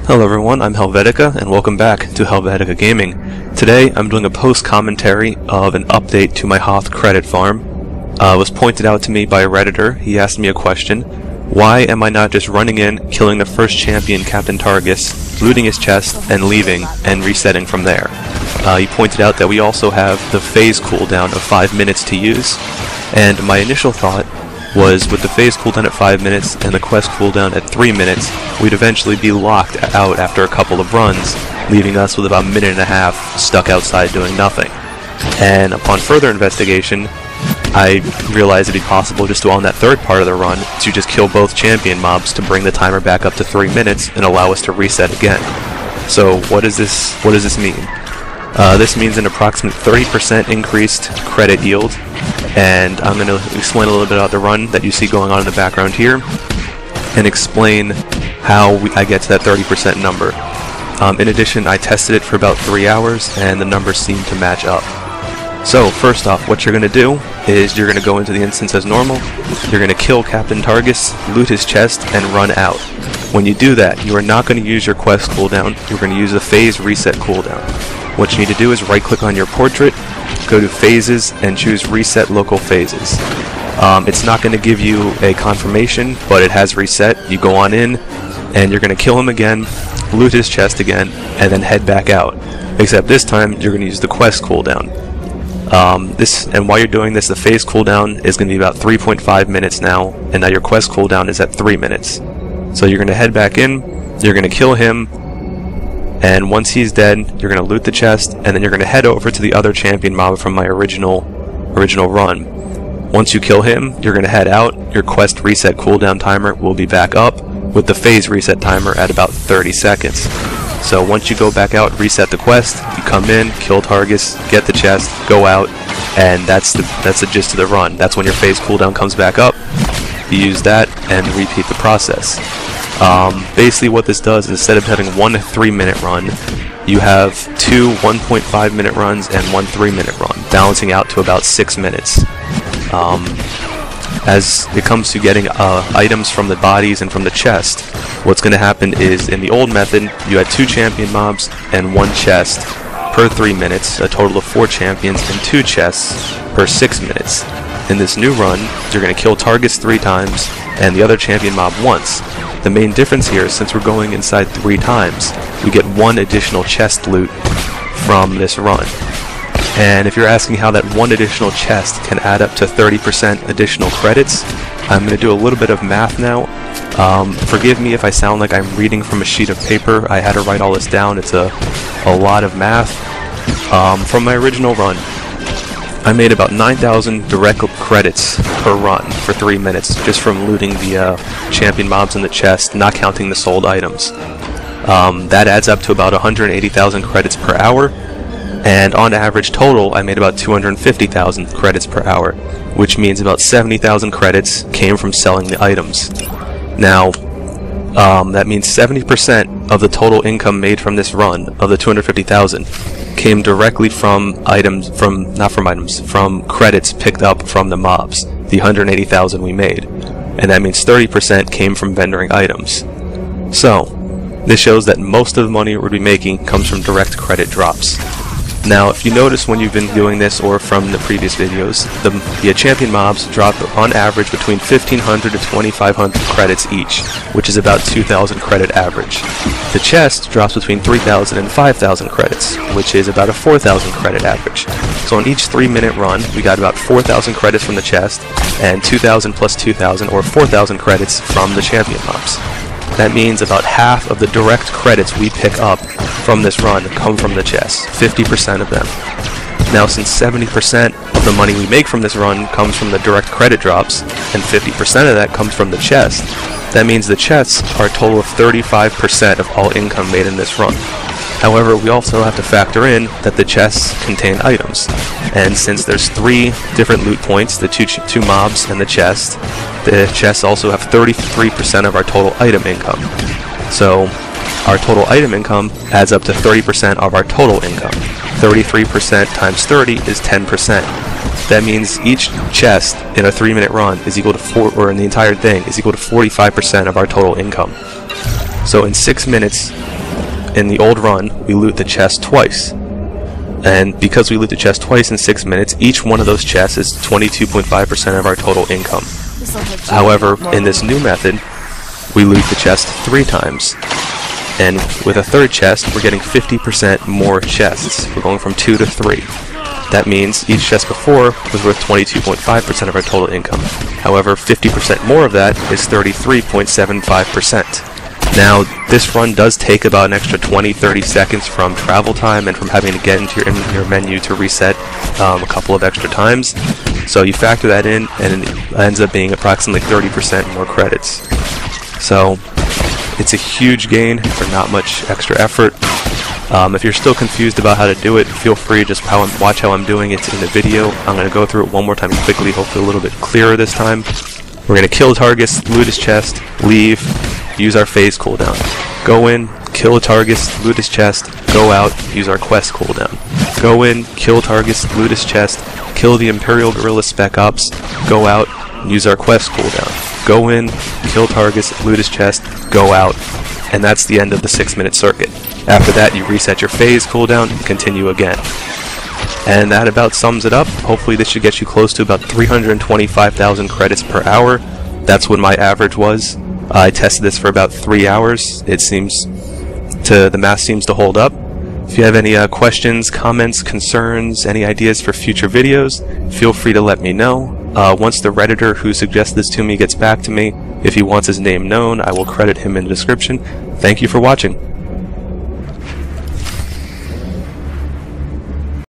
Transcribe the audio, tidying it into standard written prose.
Hello everyone, I'm Helvetica, and welcome back to Helvetica Gaming. Today I'm doing a post-commentary of an update to my Hoth Credit Farm. It was pointed out to me by a redditor. He asked me a question: why am I not just running in, killing the first champion, Captain Targis, looting his chest, and leaving, and resetting from there? He pointed out that we also have the phase cooldown of 5 minutes to use, and my initial thought was with the phase cooldown at 5 minutes and the quest cooldown at 3 minutes, we'd eventually be locked out after a couple of runs, leaving us with about a minute and a half stuck outside doing nothing. And upon further investigation, I realized it'd be possible just to, on that third part of the run, to just kill both champion mobs to bring the timer back up to 3 minutes and allow us to reset again. So what does this mean? This means an approximate 30% increased credit yield, and I'm going to explain a little bit about the run that you see going on in the background here, and explain how I get to that 30% number. In addition, I tested it for about 3 hours, and the numbers seem to match up. So, first off, what you're going to do is you're going to go into the instance as normal, you're going to kill Captain Targis, loot his chest, and run out. When you do that, you are not going to use your quest cooldown, you're going to use the phase reset cooldown. What you need to do is right-click on your portrait, go to Phases, and choose Reset Local Phases. It's not going to give you a confirmation, but it has reset. You go on in, and you're going to kill him again, loot his chest again, and then head back out. Except this time, you're going to use the quest cooldown. And while you're doing this, the phase cooldown is going to be about 3.5 minutes now, and now your quest cooldown is at 3 minutes. So you're going to head back in, you're going to kill him, and once he's dead, you're going to loot the chest, and then you're going to head over to the other champion mob from my original run. Once you kill him, you're going to head out, your quest reset cooldown timer will be back up, with the phase reset timer at about 30 seconds. So once you go back out, reset the quest, you come in, kill Targis, get the chest, go out, and that's the gist of the run. That's when your phase cooldown comes back up, you use that, and repeat the process. Basically what this does is, instead of having one 3-minute run, you have two 1.5 minute runs and one 3-minute run, balancing out to about 6 minutes. As it comes to getting items from the bodies and from the chest, what's going to happen is, in the old method, you had 2 champion mobs and 1 chest per 3 minutes, a total of 4 champions and 2 chests per 6 minutes. In this new run, you're going to kill Targis 3 times and the other champion mob once. The main difference here is, since we're going inside 3 times, we get 1 additional chest loot from this run. And if you're asking how that 1 additional chest can add up to 30% additional credits, I'm going to do a little bit of math now. Forgive me if I sound like I'm reading from a sheet of paper. I had to write all this down. It's a lot of math. From my original run, I made about 9,000 direct credits per run for 3 minutes, just from looting the champion mobs in the chest, not counting the sold items. That adds up to about 180,000 credits per hour, and on average total I made about 250,000 credits per hour, which means about 70,000 credits came from selling the items. Now, that means 70% of the total income made from this run, of the 250,000, came directly from from credits picked up from the mobs, the 180,000 we made. And that means 30% came from vendoring items. So, this shows that most of the money we'll be making comes from direct credit drops. Now, if you notice when you've been doing this, or from the previous videos, the champion mobs drop on average between 1,500 to 2,500 credits each, which is about 2,000 credit average. The chest drops between 3,000 and 5,000 credits, which is about a 4,000 credit average. So on each 3-minute run, we got about 4,000 credits from the chest, and 2,000 plus 2,000, or 4,000 credits from the champion mobs. That means about half of the direct credits we pick up from this run come from the chest, 50% of them. Now, since 70% of the money we make from this run comes from the direct credit drops, and 50% of that comes from the chest, that means the chests are a total of 35% of all income made in this run. However, we also have to factor in that the chests contain items, and since there's 3 different loot points, the two mobs and the chests also have 33% of our total item income. So our total item income adds up to 30% of our total income. 33% times 30 is 10%. That means each chest in a 3-minute run is equal to in the entire thing is equal to 45% of our total income. So in 6 minutes, in the old run, we loot the chest twice. And because we loot the chest twice in 6 minutes, each one of those chests is 22.5% of our total income. However, in this new method, we loot the chest 3 times. And with a third chest, we're getting 50% more chests. We're going from 2 to 3. That means each chest before was worth 22.5% of our total income. However, 50% more of that is 33.75%. Now, this run does take about an extra 20-30 seconds from travel time and from having to get into your menu to reset a couple of extra times. So you factor that in, and it ends up being approximately 30% more credits. So it's a huge gain for not much extra effort. If you're still confused about how to do it, feel free to just watch how I'm doing it in the video. I'm going to go through it one more time quickly, hopefully a little bit clearer this time. We're going to kill Targis, loot his chest, leave, use our phase cooldown. Go in, kill Targis, loot his chest, go out, use our Quest Cooldown. Go in, kill Targis, loot his chest, kill the Imperial Guerrilla Spec Ops, go out, use our Quest Cooldown. Go in, kill Targis, loot his chest, go out, and that's the end of the 6-minute circuit. After that, you reset your phase cooldown and continue again. And that about sums it up. Hopefully this should get you close to about 325,000 credits per hour. That's what my average was. I tested this for about 3 hours. The math seems to hold up. If you have any questions, comments, concerns, any ideas for future videos, feel free to let me know. Once the redditor who suggested this to me gets back to me, if he wants his name known, I will credit him in the description. Thank you for watching.